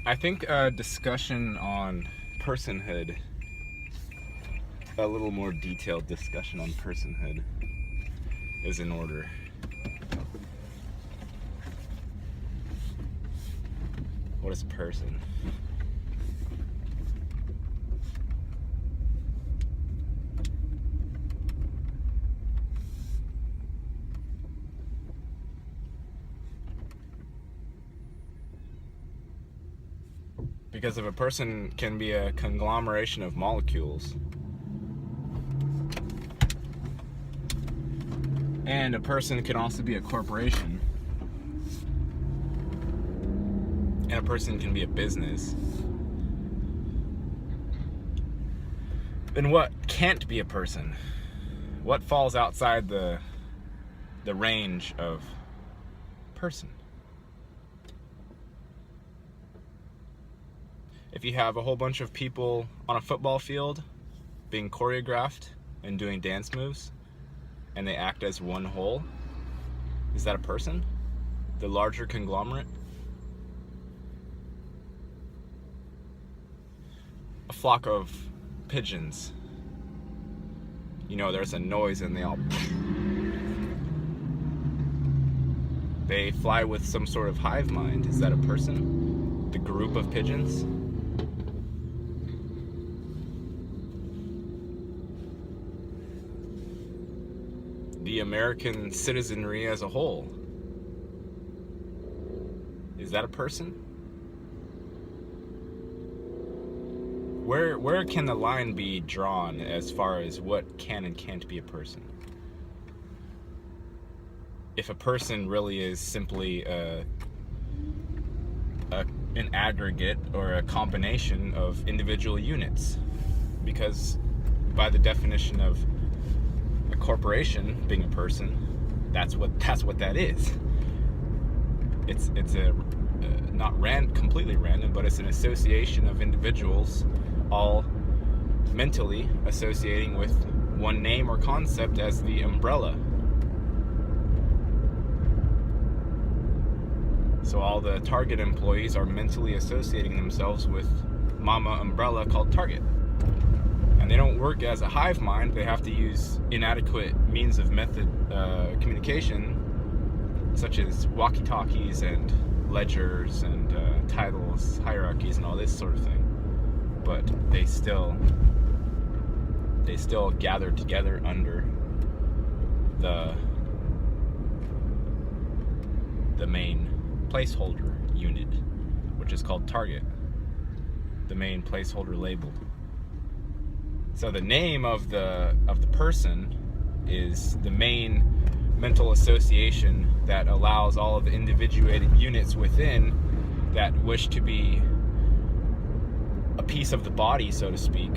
I think a discussion on personhood, a little more detailed discussion on personhood, is in order. What is a person? Because if a person can be a conglomeration of molecules, and a person can also be a corporation, and a person can be a business, then what can't be a person? What falls outside the range of person? If you have a whole bunch of people on a football field being choreographed and doing dance moves, and they act as one whole, is that a person? The larger conglomerate? A flock of pigeons. You know, there's a noise and they fly with some sort of hive mind. Is that a person? The group of pigeons? The American citizenry as a whole, is that a person? Where can the line be drawn as far as what can and can't be a person? If a person really is simply an aggregate or a combination of individual units, because by the definition of a corporation being a person, that's what that is. It's a not completely random, but it's an association of individuals all mentally associating with one name or concept as the umbrella. So all the Target employees are mentally associating themselves with Mama Umbrella called Target. And they don't work as a hive mind. They have to use inadequate means of communication, such as walkie-talkies and ledgers and titles, hierarchies, and all this sort of thing. But they still gather together under the main placeholder unit, which is called Target, the main placeholder label. So the name of the person is the main mental association that allows all of the individuated units within that wish to be a piece of the body, so to speak.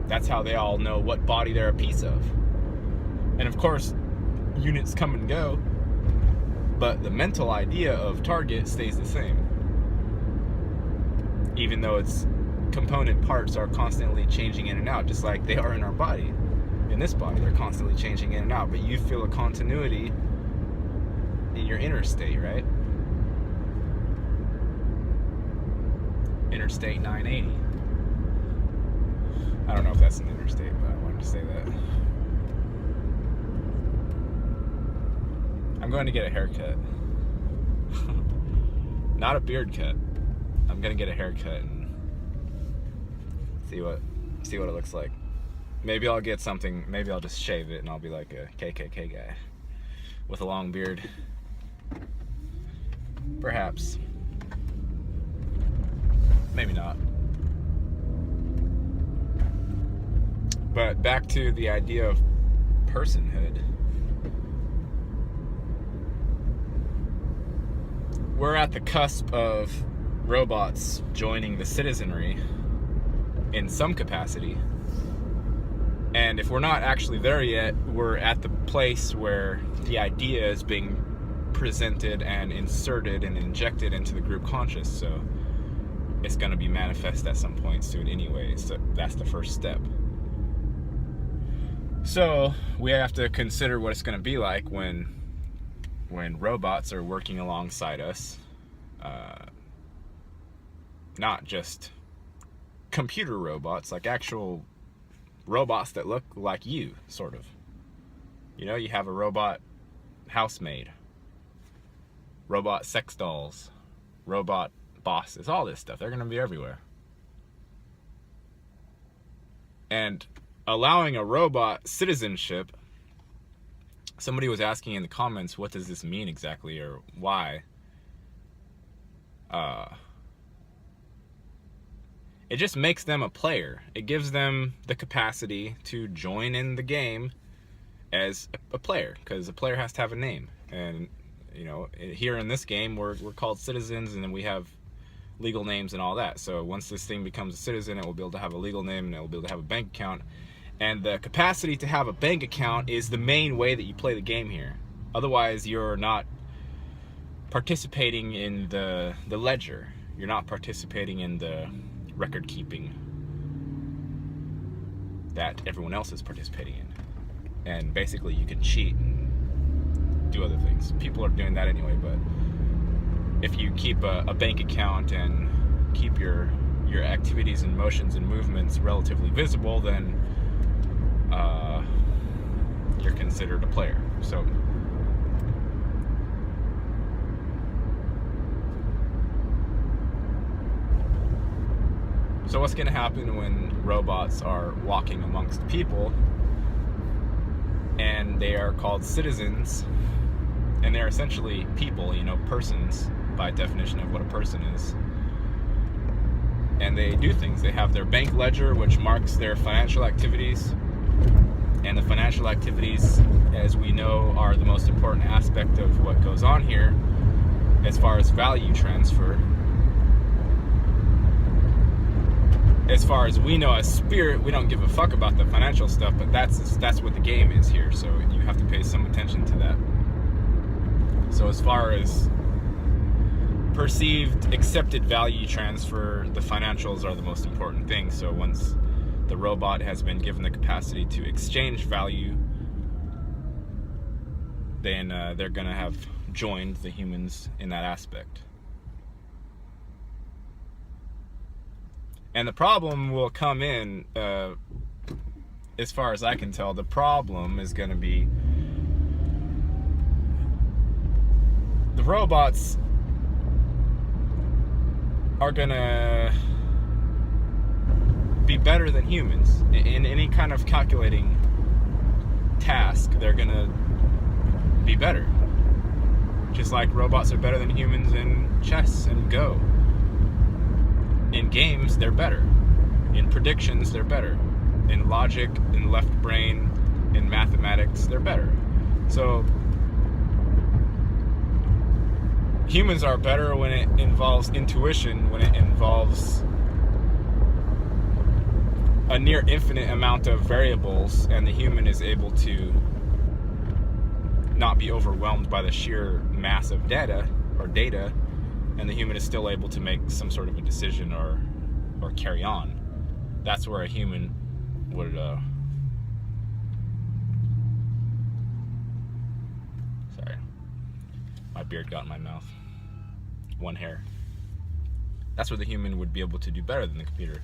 That's how they all know what body they're a piece of. And of course, units come and go, but the mental idea of Target stays the same, even though its component parts are constantly changing in and out, just like they are in our body. In this body, they're constantly changing in and out, but you feel a continuity in your inner state, right? Interstate 980. I don't know if that's an interstate, but I wanted to say that. I'm going to get a haircut. Not a beard cut. I'm going to get a haircut and see what it looks like. Maybe I'll get something, maybe I'll just shave it and I'll be like a KKK guy with a long beard. Perhaps. Maybe not. But back to the idea of personhood. We're at the cusp of robots joining the citizenry in some capacity. And if we're not actually there yet, we're at the place where the idea is being presented and inserted and injected into the group conscious. So it's going to be manifest at some point soon anyway. So that's the first step. So we have to consider what it's going to be like when robots are working alongside us, not just computer robots, like actual robots that look like you, sort of. You know, you have a robot housemaid, robot sex dolls, robot bosses, all this stuff. They're going to be everywhere. And allowing a robot citizenship, somebody was asking in the comments, what does this mean exactly, or why? It just makes them a player. It gives them the capacity to join in the game as a player, because a player has to have a name. And you know, here in this game, we're called citizens, and then we have legal names and all that. So once this thing becomes a citizen, it will be able to have a legal name, and it will be able to have a bank account. And the capacity to have a bank account is the main way that you play the game here. Otherwise, you're not participating in the ledger. You're not participating in the record keeping that everyone else is participating in. And basically you can cheat and do other things. People are doing that anyway, but if you keep a bank account and keep your activities and motions and movements relatively visible, then you're considered a player. So what's going to happen when robots are walking amongst people and they are called citizens, and they're essentially people, you know, persons by definition of what a person is. And they do things. They have their bank ledger, which marks their financial activities. And the financial activities, as we know, are the most important aspect of what goes on here as far as value transfer. As far as we know, as spirit, we don't give a fuck about the financial stuff, but that's what the game is here, so you have to pay some attention to that. So as far as perceived accepted value transfer, the financials are the most important thing. So once the robot has been given the capacity to exchange value, then they're gonna have joined the humans in that aspect. And the problem will come in, as far as I can tell, the problem is going to be the robots are going to be better than humans in any kind of calculating task. They're going to be better. Just like robots are better than humans in chess and Go. In games, they're better. In predictions, they're better. In logic, in left brain, in mathematics, they're better. So humans are better when it involves intuition, when it involves a near infinite amount of variables, and the human is able to not be overwhelmed by the sheer mass of data, and the human is still able to make some sort of a decision or carry on. That's where a human would sorry, my beard got in my mouth. One hair. That's where the human would be able to do better than the computer.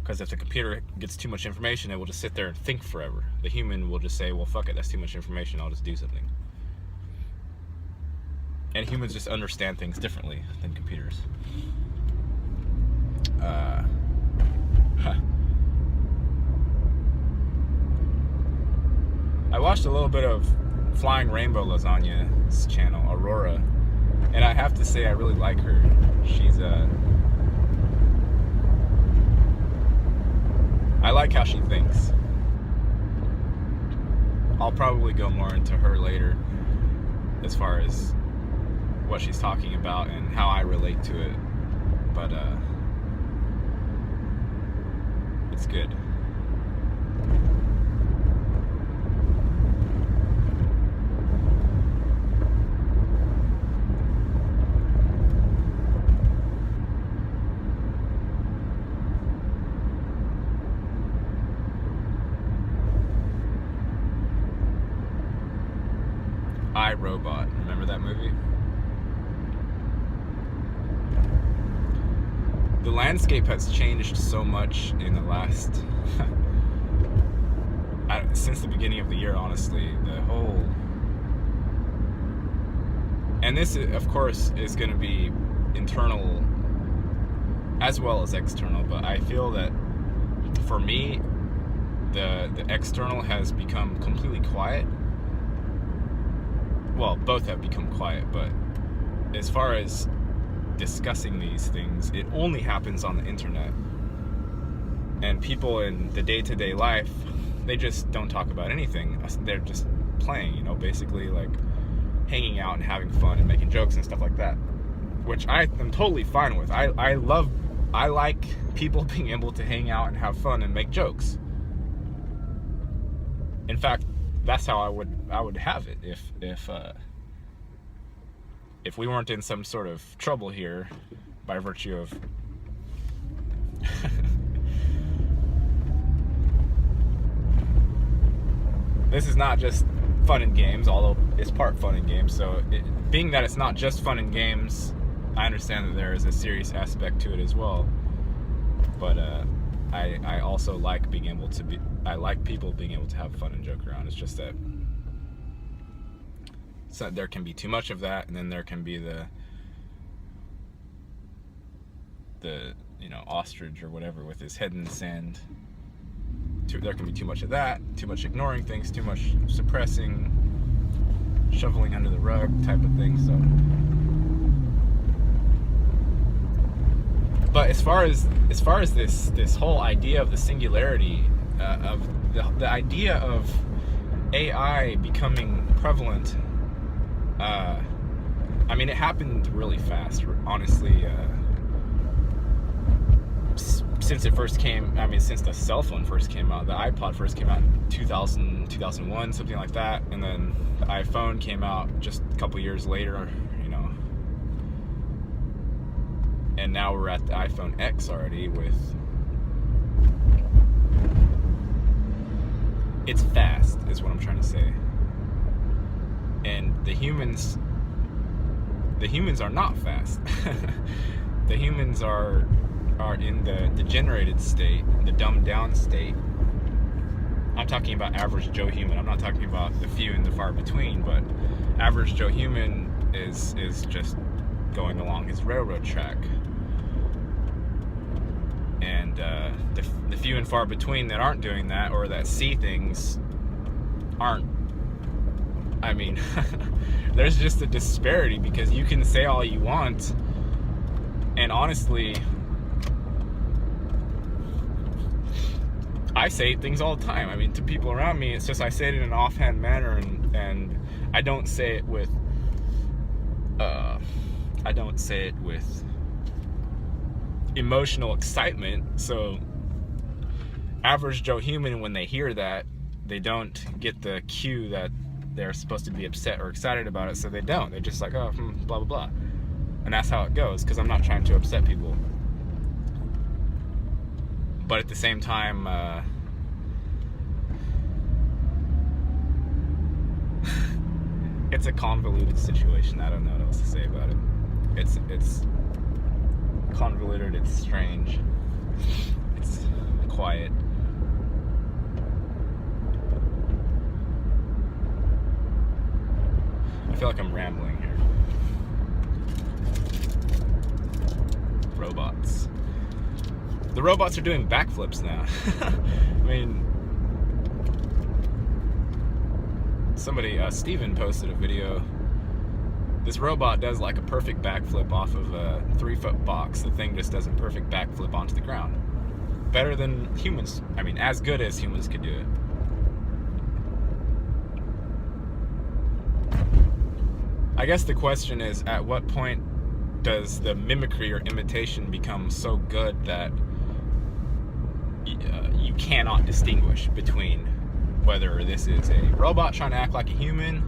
Because if the computer gets too much information, it will just sit there and think forever. The human will just say, well, fuck it, that's too much information, I'll just do something. And humans just understand things differently than computers. I watched a little bit of Flying Rainbow Lasagna's channel, Aurora, and I have to say I really like her. She's I like how she thinks. I'll probably go more into her later as far as what she's talking about and how I relate to it, but it's good. I, Robot, remember that movie? the landscape has changed so much in the last since the beginning of the year, honestly. The whole, and this of course is going to be internal as well as external, but I feel that for me the external has become completely quiet. Well, both have become quiet, but as far as discussing these things, it only happens on the internet. And people in the day-to-day life, they just don't talk about anything. They're just playing, you know, basically like hanging out and having fun and making jokes and stuff like that, which I am totally fine with. I like people being able to hang out and have fun and make jokes. In fact, that's how I would have it if we weren't in some sort of trouble here by virtue of this is not just fun and games, although it's part fun and games. So being that it's not just fun and games, I understand that there is a serious aspect to it as well. But I also like being able to I like people being able to have fun and joke around. It's just that there can be too much of that, and then there can be the ostrich or whatever with his head in the sand. There can be too much of that, too much ignoring things, too much suppressing, shoveling under the rug type of thing. So, but as far as this whole idea of the singularity, of the idea of AI becoming prevalent, I mean, it happened really fast, honestly. Since it first came, since the cell phone first came out, the iPod first came out in 2000, 2001, something like that, and then the iPhone came out just a couple years later, and now we're at the iPhone X already with, it's fast, is what I'm trying to say. And the humans are not fast. The humans are in the degenerated state, the dumbed down state. I'm talking about average Joe human. I'm not talking about the few and the far between, but average Joe human is just going along his railroad track. And the few and far between that aren't doing that, or that see things, aren't. There's just a disparity, because you can say all you want, and honestly, I say things all the time. To people around me, it's just I say it in an offhand manner, and I don't say it with emotional excitement. So average Joe human, when they hear that, they don't get the cue that they're supposed to be upset or excited about it, so they don't. They're just like, oh, blah blah blah, and that's how it goes, because I'm not trying to upset people. But at the same time, it's a convoluted situation. I don't know what else to say about it. It's convoluted, it's strange, it's quiet. I feel like I'm rambling here. Robots. The robots are doing backflips now. Steven posted a video. This robot does like a perfect backflip off of a 3-foot box. The thing just does a perfect backflip onto the ground. Better than humans. As good as humans could do it. I guess the question is, at what point does the mimicry or imitation become so good that you cannot distinguish between whether this is a robot trying to act like a human,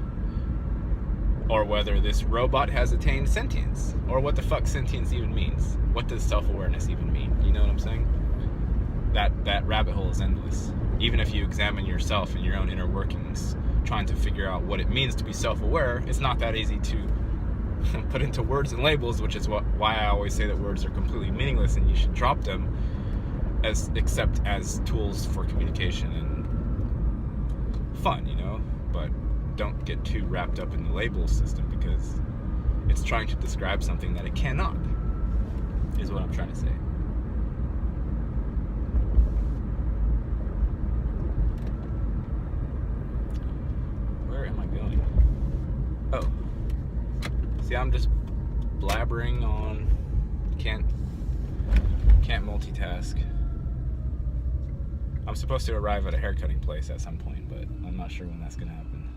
or whether this robot has attained sentience, or what the fuck sentience even means? What does self-awareness even mean? You know what I'm saying? That rabbit hole is endless. Even if you examine yourself and your own inner workings, trying to figure out what it means to be self-aware, it's not that easy to put into words and labels, which is why I always say that words are completely meaningless and you should drop them except as tools for communication and fun, but don't get too wrapped up in the label system, because it's trying to describe something that it cannot, is what I'm trying to say. Where am I going? Oh. See, I'm just blabbering on. Can't multitask. I'm supposed to arrive at a haircutting place at some point, but I'm not sure when that's gonna happen.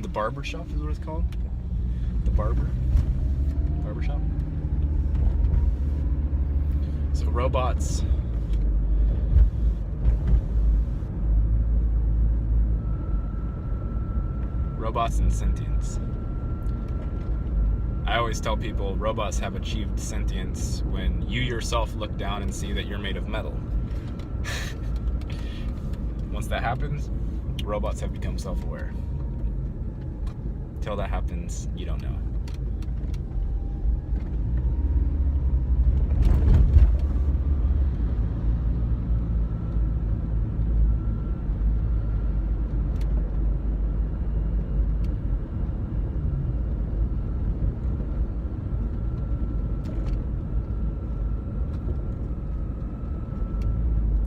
The barber shop is what it's called? The barber shop? So robots. Robots and sentience. I always tell people robots have achieved sentience when you yourself look down and see that you're made of metal. Once that happens, robots have become self-aware. Till that happens, you don't know.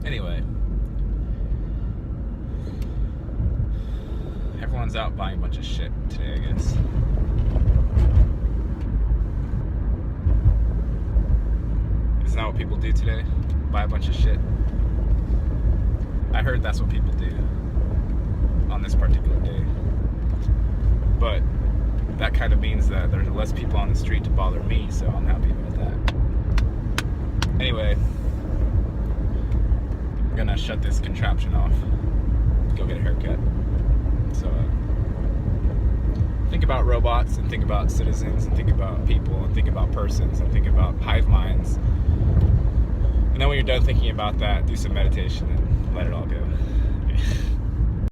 Anyway, everyone's out buying a bunch of shit today, I guess. Isn't that what people do today? Buy a bunch of shit? I heard that's what people do on this particular day. But that kind of means that there's less people on the street to bother me, so I'm happy about that. Anyway, I'm gonna shut this contraption off, go get a haircut. So think about robots, and think about citizens, and think about people, and think about persons, and think about hive minds. And then when you're done thinking about that, do some meditation and let it all go.